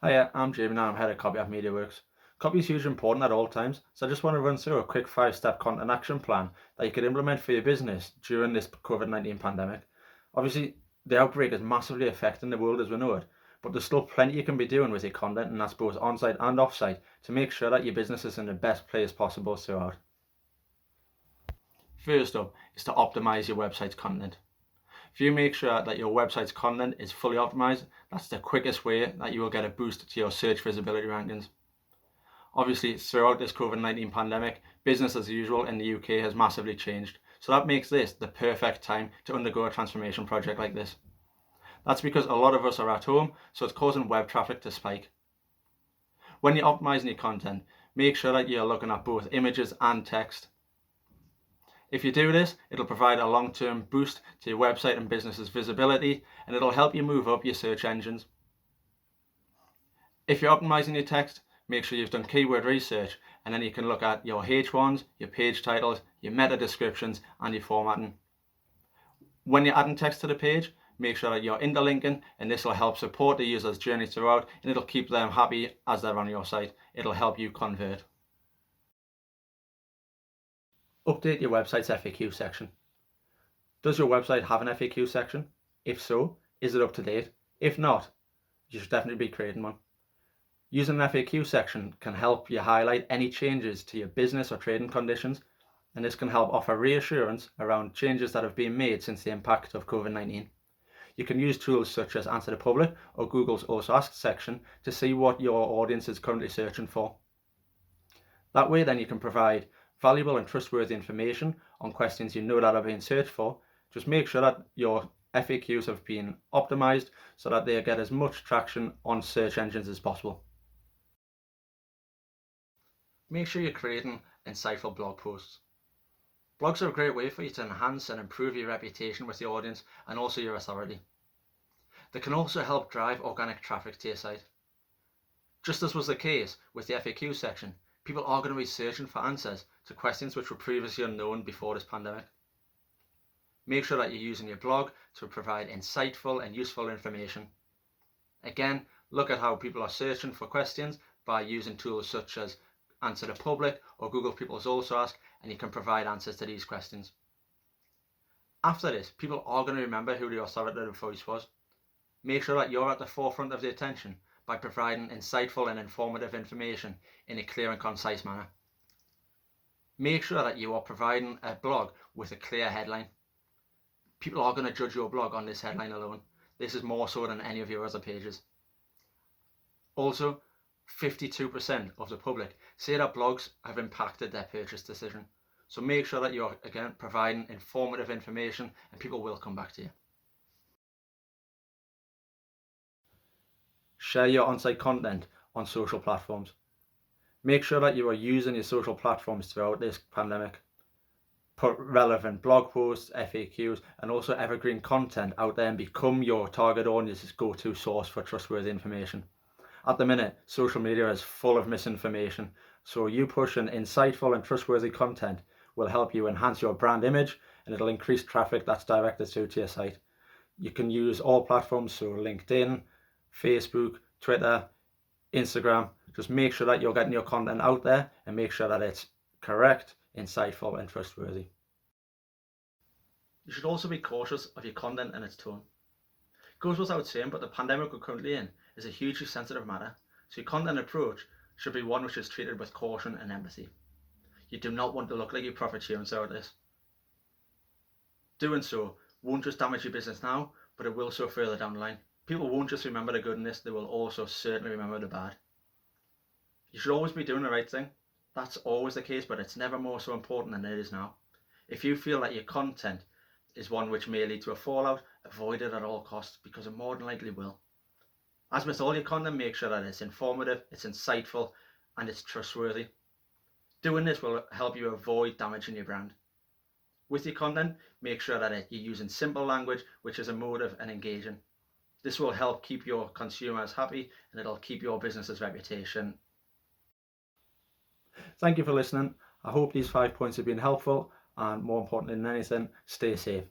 Hiya, I'm Jamie and I'm head of copy at MediaWorks. Copy is hugely important at all times, so I just want to run through a quick 5-step content action plan that you could implement for your business during this COVID-19 pandemic. Obviously, the outbreak is massively affecting the world as we know it, but there's still plenty you can be doing with your content, and that's both on-site and off-site, to make sure that your business is in the best place possible throughout. First up is to optimize your website's content. If you make sure that your website's content is fully optimized, that's the quickest way that you will get a boost to your search visibility rankings. Obviously, throughout this COVID-19 pandemic, business as usual in the UK has massively changed. So that makes this the perfect time to undergo a transformation project like this. That's because a lot of us are at home, so it's causing web traffic to spike. When you're optimizing your content, make sure that you're looking at both images and text. If you do this, it'll provide a long-term boost to your website and business's visibility, and it'll help you move up your search engines. If you're optimizing your text, make sure you've done keyword research, and then you can look at your H1s, your page titles, your meta descriptions, and your formatting. When you're adding text to the page, make sure that you're interlinking, and this will help support the user's journey throughout, and it'll keep them happy as they're on your site. It'll help you convert. Update your website's FAQ section. Does your website have an FAQ section? If so, is it up to date? If not, you should definitely be creating one. Using an FAQ section can help you highlight any changes to your business or trading conditions, and this can help offer reassurance around changes that have been made since the impact of COVID-19. You can use tools such as Answer the Public or Google's Also Asked section to see what your audience is currently searching for. That way then you can provide valuable and trustworthy information on questions you know that are being searched for. Just make sure that your FAQs have been optimized so that they get as much traction on search engines as possible. Make sure you're creating insightful blog posts. Blogs are a great way for you to enhance and improve your reputation with the audience and also your authority. They can also help drive organic traffic to your site. Just as was the case with the FAQ section, people are going to be searching for answers to questions which were previously unknown before this pandemic. Make sure that you're using your blog to provide insightful and useful information. Again, look at how people are searching for questions by using tools such as Answer the Public or Google People's Also Ask, and you can provide answers to these questions. After this, people are going to remember who the authoritative voice was. Make sure that you're at the forefront of the attention by providing insightful and informative information in a clear and concise manner. Make sure that you are providing a blog with a clear headline. People are going to judge your blog on this headline alone. This is more so than any of your other pages. Also, 52% of the public say that blogs have impacted their purchase decision. So make sure that you're, again, providing informative information and people will come back to you. Share your on-site content on social platforms. Make sure that you are using your social platforms throughout this pandemic. Put relevant blog posts, FAQs, and also evergreen content out there and become your target audience's go-to source for trustworthy information. At the minute, social media is full of misinformation, so you pushing insightful and trustworthy content will help you enhance your brand image, and it'll increase traffic that's directed through to your site. You can use all platforms, so LinkedIn, Facebook, Twitter, Instagram. Just make sure that you're getting your content out there and make sure that it's correct, insightful, and trustworthy. You should also be cautious of your content and its tone. It goes without saying, but the pandemic we're currently in is a hugely sensitive matter, so your content approach should be one which is treated with caution and empathy. You do not want to look like you're profiteering throughout this. Doing so won't just damage your business now, but it will so further down the line. People won't just remember the good in this, they will also certainly remember the bad. You should always be doing the right thing. That's always the case, but it's never more so important than it is now. If you feel that your content is one which may lead to a fallout, avoid it at all costs, because it more than likely will. As with all your content, make sure that it's informative, it's insightful, and it's trustworthy. Doing this will help you avoid damaging your brand. With your content, make sure that you're using simple language, which is emotive and engaging. This will help keep your consumers happy, and it'll keep your business's reputation. Thank you for listening. I hope these 5 points have been helpful, and more importantly than anything, stay safe.